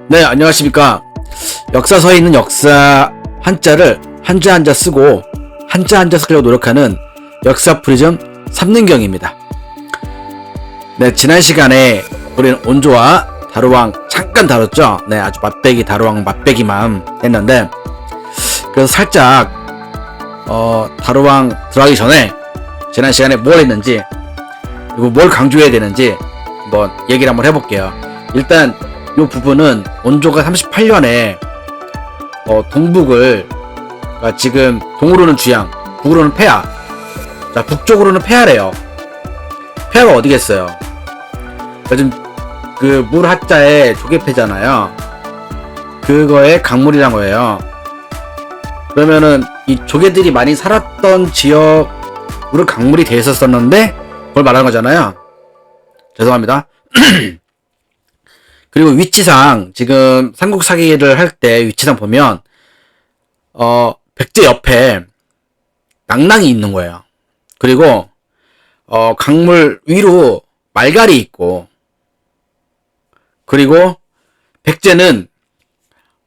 네, 안녕하십니까. 역사서에 있는 역사 한자를 한자 한자 쓰고 한자 한자 쓰려고 노력하는 역사 프리즘 삼능경입니다. 네, 지난 시간에 우리는 온조와 다루왕 잠깐 다뤘죠. 네, 아주 맛배기 다루왕 맛배기만 했는데, 그래서 살짝 다루왕 들어가기 전에 지난 시간에 뭘 했는지 그리고 뭘 강조해야 되는지 한번 얘기를 한번 해볼게요. 일단 이 부분은 온조가 38년에 동북을, 그러니까 지금 동으로는 주양, 북으로는 폐하, 자 북쪽으로는 폐하래요. 폐하가 어디겠어요? 요즘 그 물 하자에 조개패잖아요. 그거에 강물이란 거예요. 그러면은 이 조개들이 많이 살았던 지역으로 강물이 돼 있었었는데 그걸 말하는 거잖아요. 죄송합니다. 그리고 위치상 지금 삼국사기를 할 때 위치상 보면 백제 옆에 낭랑이 있는 거예요. 그리고 강물 위로 말갈이 있고, 그리고 백제는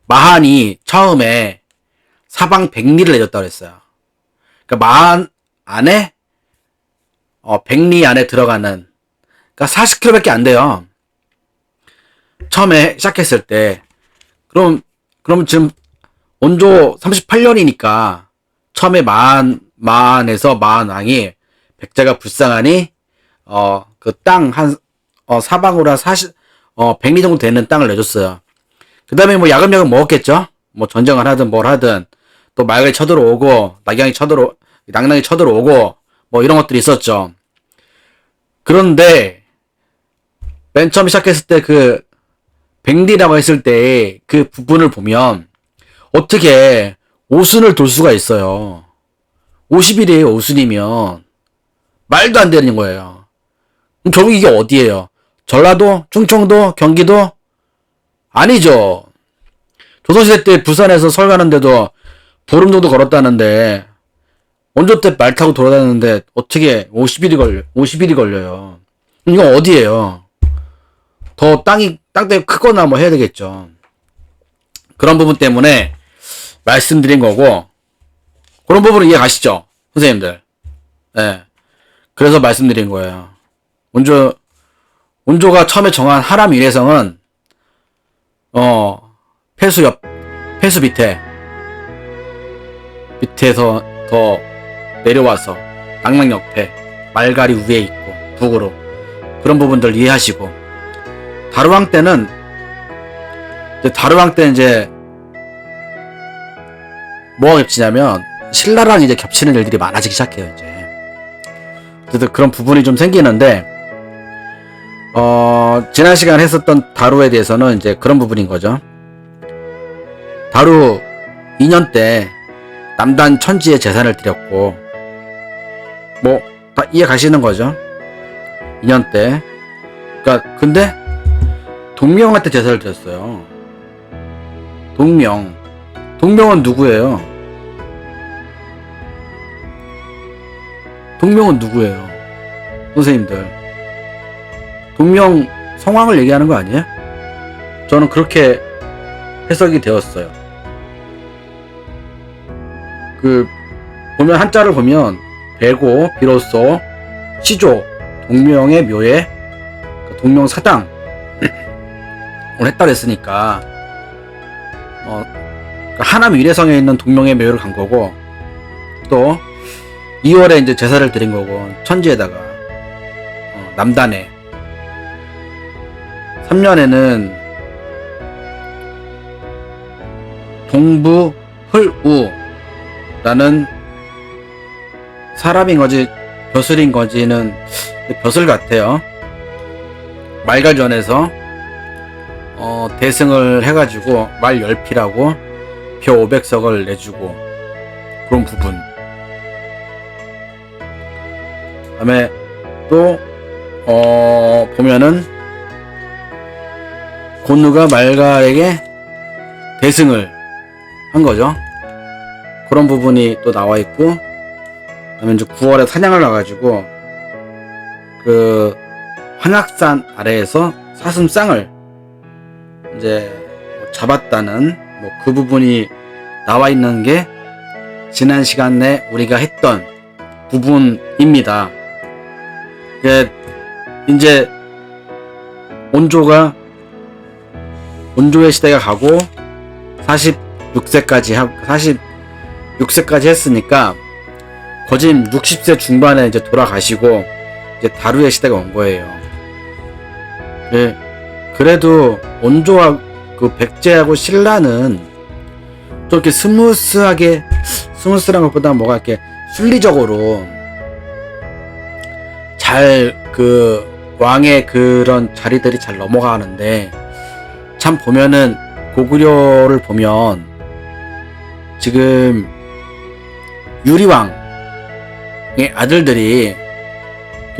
마한이 처음에 사방 백리를 내줬다고 했어요. 그러니까 마한 안에 백리 안에 들어가는, 그러니까 40km밖에 안 돼요. 처음에 시작했을 때. 그럼 지금 온조 38년이니까 처음에 마한에서 마한왕이 백제가 불쌍하니 그 땅 한 사방으로 한 100리 정도 되는 땅을 내줬어요. 그 다음에 뭐 야금야금 먹었겠죠. 뭐 전쟁을 하든 뭘 하든 또 말갈이 쳐들어오고 낭랑이 쳐들어오고 뭐 이런 것들이 있었죠. 그런데 맨 처음 시작했을 때 그 백리라고 했을 때 그 부분을 보면 어떻게 오순을 돌 수가 있어요. 50일이에요. 오순이면 말도 안 되는 거예요. 그럼 결국 이게 어디예요? 전라도, 충청도, 경기도? 아니죠. 조선시대 때 부산에서 설 가는데도 보름 정도 걸었다는데, 원조 때 말 타고 돌아다녔는데 어떻게 50일이 걸려요. 이건 어디예요? 더 땅대 크거나 뭐 해야 되겠죠. 그런 부분 때문에 말씀드린 거고, 그런 부분을 이해 가시죠? 선생님들. 네. 그래서 말씀드린 거예요. 온조가 처음에 정한 하람 위례성은, 폐수 밑에서 더 내려와서, 낭랑 옆에, 말갈이 위에 있고, 북으로. 그런 부분들 이해하시고, 다루왕 때는 이제 뭐가 겹치냐면 신라랑 이제 겹치는 일들이 많아지기 시작해요. 이제 그래서 그런 부분이 좀 생기는데, 지난 시간에 했었던 다루에 대해서는 이제 그런 부분인 거죠. 다루 2년 때 남단 천지의 재산을 드렸고, 뭐 다 이해 가시는 거죠. 2년 때. 그러니까 근데 동명한테 제사를 드렸어요. 동명은 누구예요? 동명은 누구예요? 선생님들. 동명 성왕을 얘기하는 거 아니에요? 저는 그렇게 해석이 되었어요. 보면 한자를 보면 배고, 비로소, 시조, 동명의 묘에, 동명사당 오늘 했다고 했으니까 하남 위례성에 있는 동명의 묘를 간 거고, 또 2월에 이제 제사를 드린 거고, 천지에다가 남단에 3년에는 동부흘우라는 사람인 거지 벼슬인 거지는 벼슬 같아요. 말갈전에서 대승을 해가지고 말 10피라고 벼 500석을 내주고, 그런 부분. 다음에 또 보면은 곤누가 말갈에게 대승을 한 거죠. 그런 부분이 또 나와 있고, 그다음에 이제 9월에 사냥을 나가지고 그 황악산 아래에서 사슴쌍을 이제 잡았다는 뭐 그 부분이 나와 있는 게 지난 시간에 우리가 했던 부분입니다. 이제 온조의 시대가 가고 46세까지 했으니까 거진 60세 중반에 이제 돌아가시고 이제 다루의 시대가 온 거예요. 그래도 온조와 그 백제하고 신라는 좀 이렇게 스무스한 것보다 뭐가 이렇게 순리적으로 잘 왕의 그런 자리들이 잘 넘어가는데, 참 보면은 고구려를 보면 지금 유리왕의 아들들이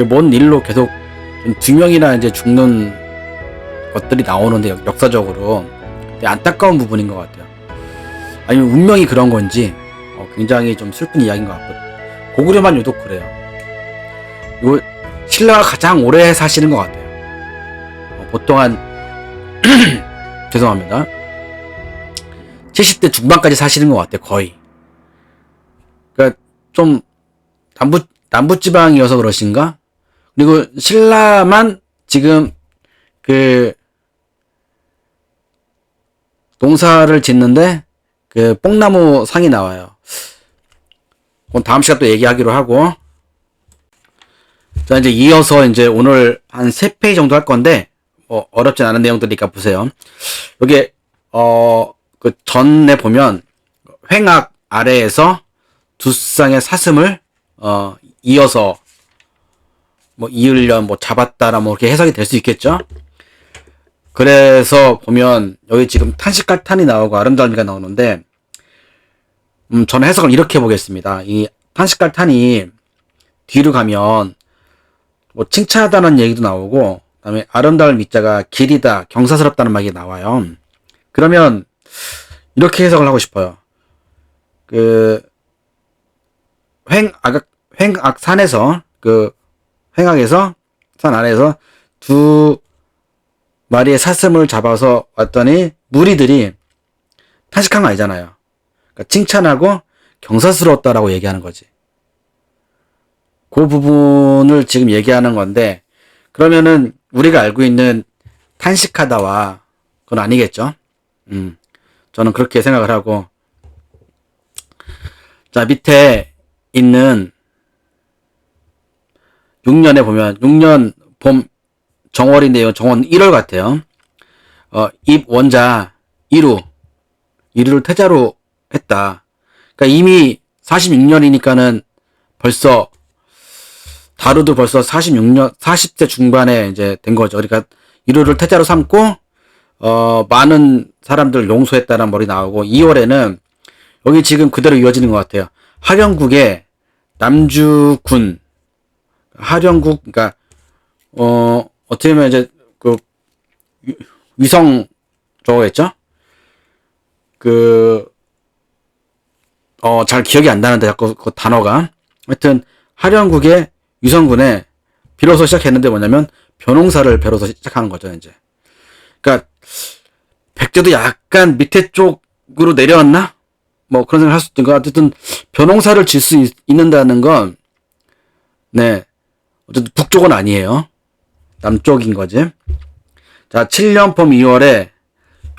뭔 일로 계속 두 명이나 이제 죽는 것들이 나오는데, 역사적으로 되게 안타까운 부분인 것 같아요. 아니면 운명이 그런 건지 굉장히 좀 슬픈 이야기인 것 같고, 고구려만 유독 그래요. 이거 신라가 가장 오래 사시는 것 같아요. 보통 한 죄송합니다. 70대 중반까지 사시는 것 같아요, 거의. 그러니까 좀 남부지방이어서 그러신가? 그리고 신라만 지금 그 농사를 짓는데 그 뽕나무 상이 나와요. 그건 다음 시간 또 얘기하기로 하고. 자, 이제 이어서 이제 오늘 한 3페이지 정도 할 건데, 어렵진 않은 내용들이니까 보세요. 여기, 그 전에 보면, 횡악 아래에서 두 쌍의 사슴을, 이어서, 이으려, 잡았다라, 이렇게 해석이 될 수 있겠죠? 그래서 보면, 여기 지금 탄식갈탄이 나오고 아름다움이가 나오는데, 저는 해석을 이렇게 보겠습니다. 이 탄식갈탄이 뒤로 가면, 칭찬하다는 얘기도 나오고, 그다음에 아름다울 미자가 길이다, 경사스럽다는 말이 나와요. 그러면 이렇게 해석을 하고 싶어요. 횡악산에서 횡악에서 산 아래에서 두 마리의 사슴을 잡아서 왔더니 무리들이 탄식한 거 아니잖아요. 그러니까 칭찬하고 경사스러웠다라고 얘기하는 거지. 그 부분을 지금 얘기하는 건데, 그러면은 우리가 알고 있는 탄식하다와 그건 아니겠죠? 저는 그렇게 생각을 하고. 자, 밑에 있는 6년에 보면 6년 봄 정월인데요. 정월 1월 같아요. 입 원자 이루를 태자로 했다. 그러니까 이미 46년이니까는 벌써 다루도 벌써 40세 중반에 이제 된 거죠. 그러니까 이루를 태자로 삼고, 많은 사람들 용서했다는 말이 나오고, 2월에는 여기 지금 그대로 이어지는 것 같아요. 하령국의 남주군, 하령국, 그러니까, 어떻게 보면 이제, 위성, 저거겠죠? 잘 기억이 안 나는데, 자꾸 그 단어가. 하여튼, 하령국의 위성군에 비로소 시작했는데 뭐냐면 벼농사를 벼로서 시작하는 거죠, 이제. 그러니까 백제도 약간 밑에 쪽으로 내려왔나? 그런 생각을 할 수 있는 거. 어쨌든 벼농사를 질 수 있는다는 건, 네, 어쨌든 북쪽은 아니에요. 남쪽인 거지. 자, 7년 봄 2월에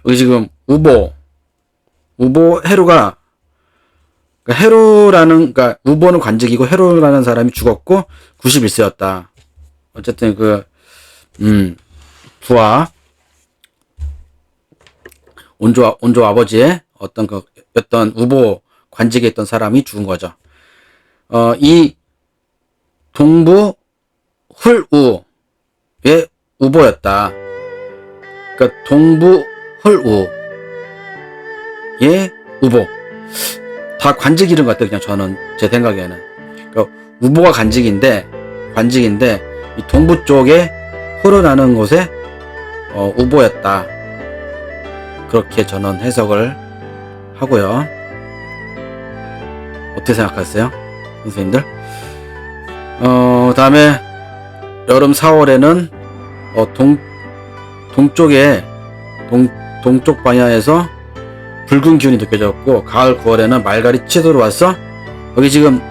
여기 지금 우보 해루가, 그러니까 우보는 관직이고 해루라는 사람이 죽었고 91세였다. 어쨌든 부하 온조 아버지의 어떤 우보 관직에 있던 사람이 죽은 거죠. 이 동부 훌우의 우보였다. 그러니까 동부 훌우의 우보. 다 관직 이름 같아요, 그냥 저는, 제 생각에는. 그러니까 우보가 관직인데, 이 동부 쪽에 흐르나는 곳에, 우보였다. 그렇게 저는 해석을 하고요. 어떻게 생각하세요? 선생님들? 다음에, 여름 4월에는, 동쪽에, 동쪽 방향에서 붉은 기운이 느껴졌고 가을 9월에는 말갈이 채도로 와서 여기 지금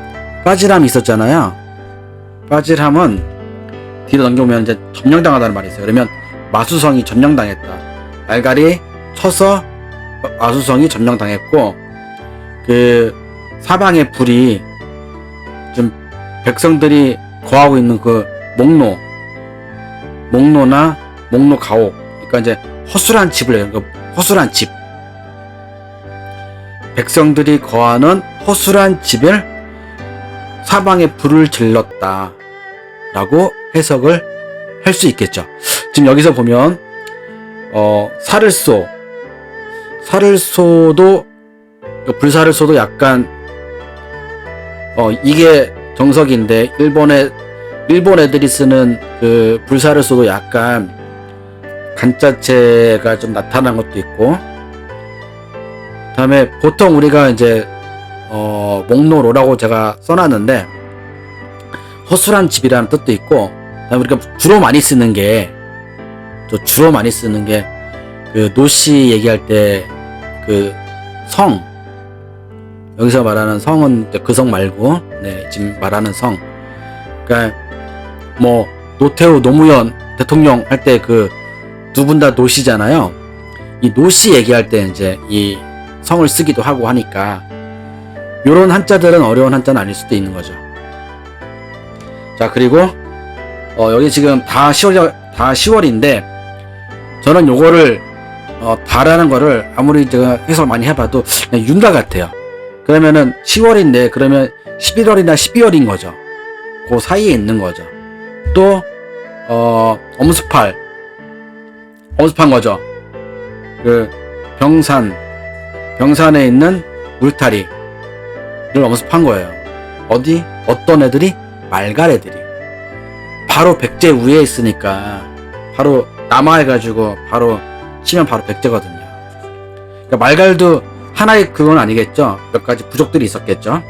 빠질함이 있었잖아요. 빠질함은 뒤로 넘겨보면 이제 점령당하다는 말이 있어요. 그러면 마수성이 점령당했다. 말갈이 쳐서 마수성이 점령당했고 그 사방의 불이 좀 백성들이 거하고 있는 그 목로나 목로 가옥, 그러니까 이제 허술한 집을 얘기하는 거, 허술한 집. 백성들이 거하는 허술한 집을 사방에 불을 질렀다 라고 해석을 할 수 있겠죠. 지금 여기서 보면 사를소도 불사를소도 약간 이게 정석인데 일본 애들이 쓰는 그 불사를소도 약간 간자체가 좀 나타난 것도 있고, 다음에 보통 우리가 이제 목로로라고 제가 써놨는데 허술한 집이라는 뜻도 있고, 다음에 우리가 주로 많이 쓰는 게 그 노씨 얘기할 때 그 성, 여기서 말하는 성은 그 성 말고 지금 말하는 성, 그러니까 뭐 노태우 노무현 대통령 할 때 그 두 분 다 노씨잖아요. 이 노씨 얘기할 때 이제 이 성을 쓰기도 하고 하니까 요런 한자들은 어려운 한자는 아닐 수도 있는 거죠. 자, 그리고 여기 지금 다 10월인데 저는 요거를 다라는 거를 아무리 제가 해석을 많이 해봐도 그냥 윤가 같아요. 그러면은 10월인데 그러면 11월이나 12월인 거죠. 그 사이에 있는 거죠. 또 엄습한 거죠. 그 병산에 있는 울타리를 엄습한 거예요. 어떤 애들이? 말갈 애들이. 바로 백제 위에 있으니까 바로 남하해가지고 바로 치면 바로 백제거든요. 그러니까 말갈도 하나의 그건 아니겠죠. 몇 가지 부족들이 있었겠죠.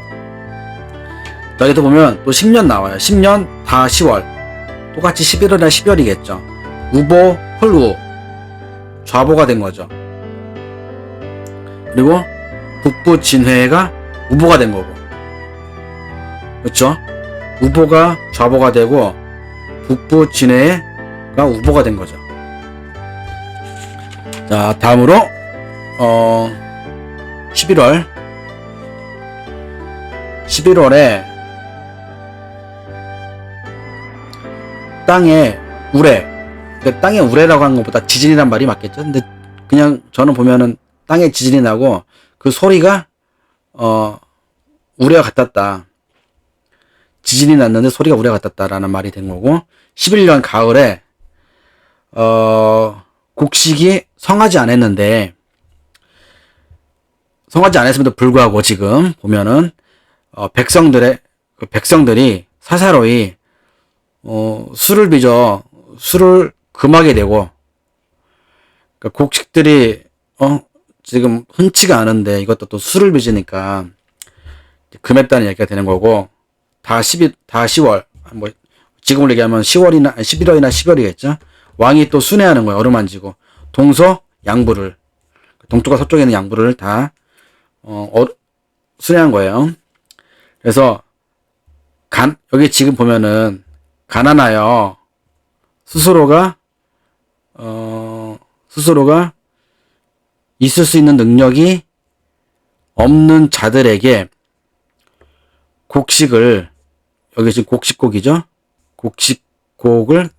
여기도 보면 또 10년 나와요. 10년 다 10월. 똑같이 11월이나 12월이겠죠. 우보, 헐우. 좌보가 된 거죠. 그리고 북부 진회가 우보가 된 거고. 그렇죠? 우보가 좌보가 되고 북부 진회가 우보가 된 거죠. 자, 다음으로 11월에 땅에 우레, 그러니까 땅에 우레라고 하는 것보다 지진이란 말이 맞겠죠. 근데 그냥 저는 보면은 땅에 지진이 나고 그 소리가 우레와 같았다. 지진이 났는데 소리가 우레와 같았다라는 말이 된 거고, 11년 가을에 곡식이 성하지 않았음에도 불구하고 지금 보면은 백성들이 사사로이 술을 빚어 술을 금하게 되고, 그러니까 곡식들이 지금 흔치가 않은데 이것도 또 술을 빚으니까 금했다는 얘기가 되는 거고, 다 10월, 뭐 지금으로 얘기하면 10월이나 11월이나 10월이겠죠. 왕이 또 순회하는 거예요. 어루만지고 동서 양부를, 동쪽과 서쪽에 있는 양부를 다 순회한 거예요. 그래서 여기 지금 보면은 가난하여 스스로가 있을 수 있는 능력이 없는 자들에게 곡식을, 여기 지금 곡식곡이죠. 곡식곡을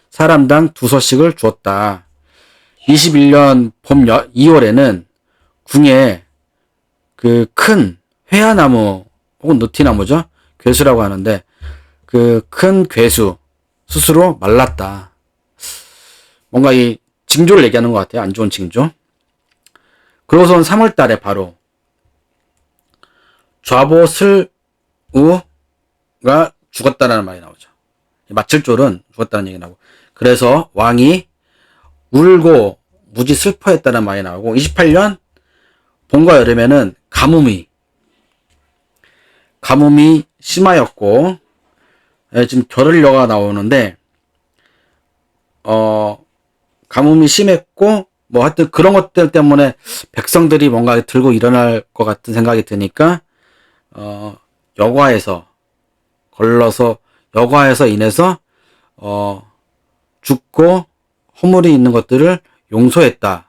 사람당 2서씩을 주었다. 21년 봄 2월에는 궁에 그 큰 회화나무 혹은 느티나무죠. 괴수라고 하는데 그 큰 괴수 스스로 말랐다. 뭔가 이 징조를 얘기하는 것 같아요. 안 좋은 징조. 그러고선 3월 달에 바로 좌보슬우가 죽었다라는 말이 나오죠. 마칠졸은 죽었다는 얘기 나오고, 그래서 왕이 울고 무지 슬퍼했다는 말이 나오고, 28년 봄과 여름에는 가뭄이 심하였고, 지금 겨를려가 나오는데 가뭄이 심했고 뭐 하여튼 그런 것들 때문에 백성들이 뭔가 들고 일어날 것 같은 생각이 드니까 여과에서 걸러서 여과에서 인해서 죽고 허물이 있는 것들을 용서했다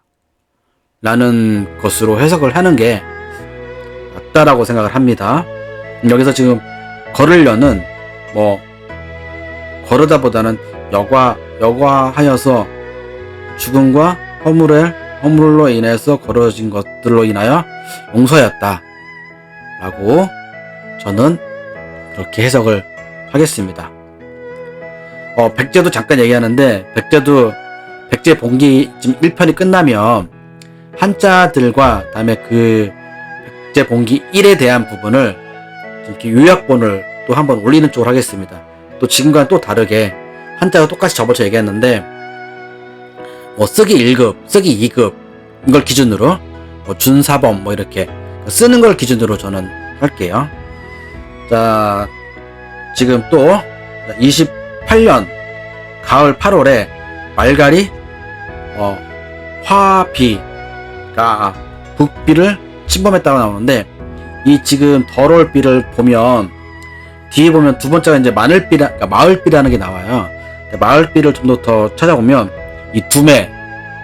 라는 것으로 해석을 하는 게 맞다라고 생각을 합니다. 여기서 지금 걸으려는 뭐 거르다보다는 여과하여서 죽음과 허물로 인해서 거러진 것들로 인하여 용서였다 라고 저는 그렇게 해석을 하겠습니다. 백제도 잠깐 얘기하는데 백제 봉기 지금 1편이 끝나면 한자들과 다음에 그 백제 봉기 1에 대한 부분을 이렇게 요약본을 또 한번 올리는 쪽으로 하겠습니다. 또 지금과는 또 다르게 한자가 똑같이 접어서 얘기했는데 뭐 쓰기 1급, 쓰기 2급 이걸 기준으로 뭐 준사범 뭐 이렇게 쓰는 걸 기준으로 저는 할게요. 자, 지금 또 28년 가을 8월에 말갈이 화비가 북비를 침범했다고 나오는데 이 지금 더러울 비를 보면 뒤에 보면 두 번째가 이제 마을비라는 게 나와요. 마을비를 좀 더 찾아보면 이 두매,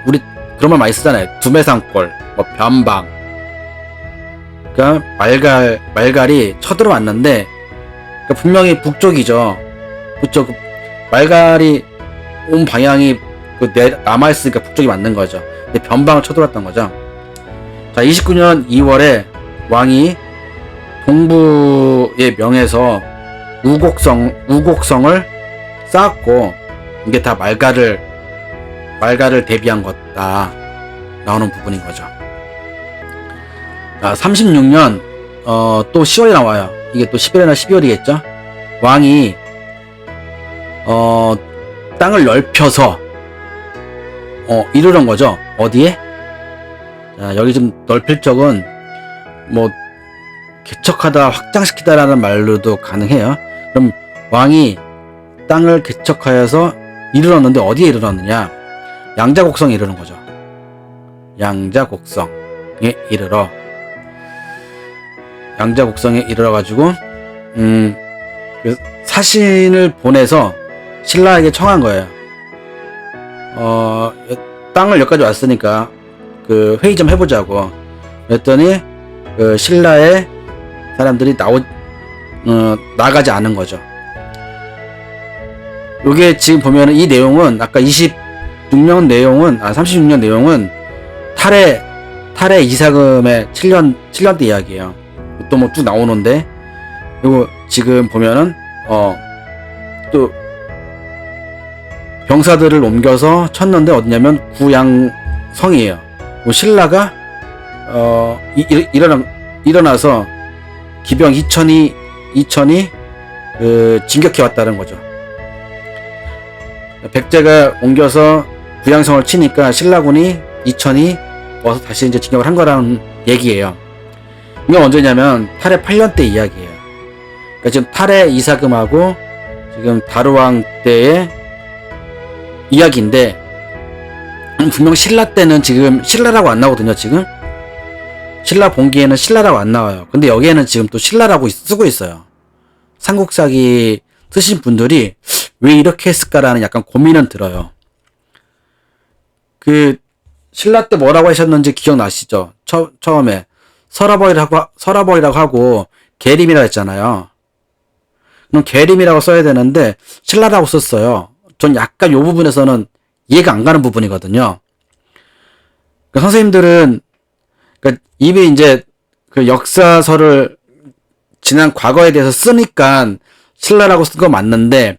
우리 그런 말 많이 쓰잖아요. 두매산골, 뭐 변방. 그러니까 말갈이 쳐들어왔는데 그러니까 분명히 북쪽이죠. 북쪽 말갈이 온 방향이 남아있으니까 북쪽이 맞는 거죠. 근데 변방을 쳐들어왔던 거죠. 자, 29년 2월에 왕이 동부의 명에서 우곡성을 쌓았고 이게 다 말갈을 대비한 거다 나오는 부분인 거죠. 자, 36년 또 10월에 나와요. 이게 또 11월이나 12월이겠죠. 왕이 땅을 넓혀서 이르는 거죠. 어디에? 자, 여기 좀 넓힐 적은 뭐 개척하다, 확장시키다라는 말로도 가능해요. 그럼 왕이 땅을 개척하여서 이르렀는데 어디에 이르렀느냐? 양자곡성에 이르는 거죠. 양자곡성에 이르러 가지고 그 사신을 보내서 신라에게 청한 거예요. 땅을 여기까지 왔으니까 그 회의 좀 해보자고. 그랬더니 그 신라의 사람들이 나가지 않은 거죠. 요게 지금 보면은 이 내용은 아까 36년 내용은 탈해 이사금의 7년 때 이야기예요. 또 뭐 쭉 나오는데 요거 지금 보면은 또 병사들을 옮겨서 쳤는데 어디냐면 구양성이에요. 신라가 일어나서 기병 2천이 진격해 왔다는 거죠. 백제가 옮겨서 구양성을 치니까 신라군이 2천이 와서 다시 이제 진격을 한 거라는 얘기예요. 이게 언제냐면 탈해 8년 때 이야기예요. 그러니까 지금 탈해 이사금하고 지금 다루왕 때의 이야기인데 분명 신라 때는 지금 신라라고 안 나오거든요. 지금 신라 봉기에는 신라라고 안 나와요. 근데 여기에는 지금 또 신라라고 쓰고 있어요. 삼국사기 쓰신 분들이 왜 이렇게 했을까라는 약간 고민은 들어요. 그 신라 때 뭐라고 하셨는지 기억나시죠? 처음에 서라벌이라고 하고 계림이라고 했잖아요. 그럼 계림이라고 써야 되는데 신라라고 썼어요. 전 약간 요 부분에서는 이해가 안 가는 부분이거든요. 그러니까 선생님들은 입에 이제 그 역사서를 지난 과거에 대해서 쓰니까 신라라고 쓴 거 맞는데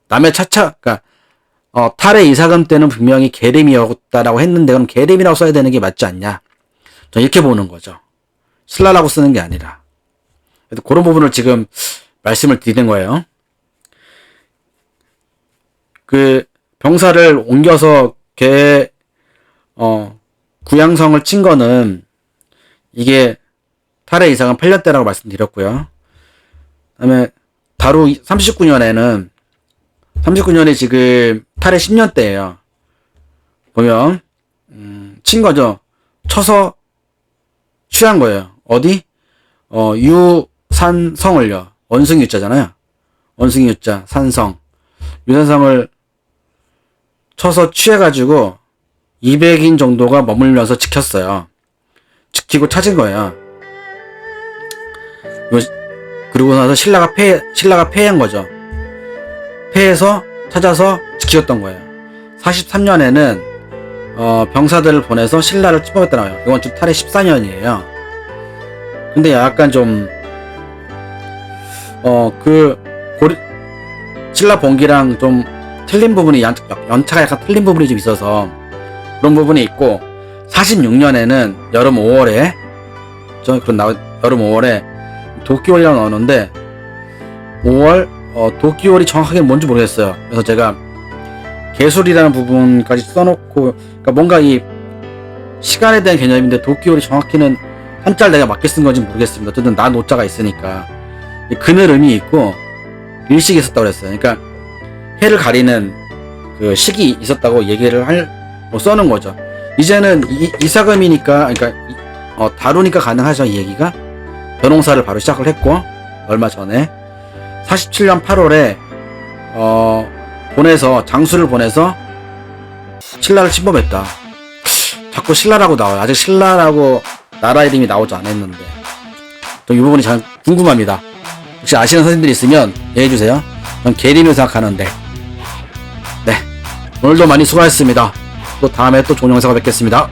남의 그러니까 탈해 이사금 때는 분명히 계림이었다라고 했는데 그럼 계림이라고 써야 되는 게 맞지 않냐? 전 이렇게 보는 거죠. 신라라고 쓰는 게 아니라. 그래서 그런 부분을 지금 말씀을 드리는 거예요. 그 병사를 옮겨서 구양성을 친 거는 이게 탈해 이사금 8년 때라고 말씀드렸고요. 그다음에 다루 39년이 지금 탈해 10년 때예요. 보면 친 거죠. 쳐서 취한 거예요. 어디? 유산성을요. 원숭이 유자잖아요. 원숭이 유자, 산성. 유산성을 쳐서 취해가지고 200인 정도가 머물면서 지켰어요. 지키고 찾은 거예요. 그리고 나서 신라가 패한 거죠. 패해서 찾아서 지켰던 거예요. 43년에는 병사들을 보내서 신라를 침범했다는 거예요. 이건 좀 탈의 14년이에요. 근데 약간 좀 신라 봉기랑 좀 틀린 부분이 연차가 약간 틀린 부분이 좀 있어서 그런 부분이 있고 46년에는 여름 5월에 여름 5월에 도끼월이라고 나오는데 5월 도끼월이 정확하게 뭔지 모르겠어요. 그래서 제가 개술이라는 부분까지 써놓고 그러니까 뭔가 이 시간에 대한 개념인데 도끼월이 정확히는 한자를 내가 맞게 쓴 건지 모르겠습니다. 어쨌든 나 노자가 있으니까 그늘음이 있고 일식이 있었다고 그랬어요. 그러니까 해를 가리는 그 식이 있었다고 얘기를 써놓은 거죠. 이제는 이사금이니까 그러니까 다루니까 가능하죠. 이 얘기가 벼농사를 바로 시작을 했고 얼마 전에 47년 8월에 장수를 보내서 신라를 침범했다. 자꾸 신라라고 나와요. 아직 신라라고 나라 이름이 나오지 않았는데 좀 이 부분이 잘 궁금합니다. 혹시 아시는 선생님들이 있으면 얘기해주세요. 전 계림을 생각하는데. 네, 오늘도 많이 수고하셨습니다. 또 다음에 또 좋은 영상으로 뵙겠습니다.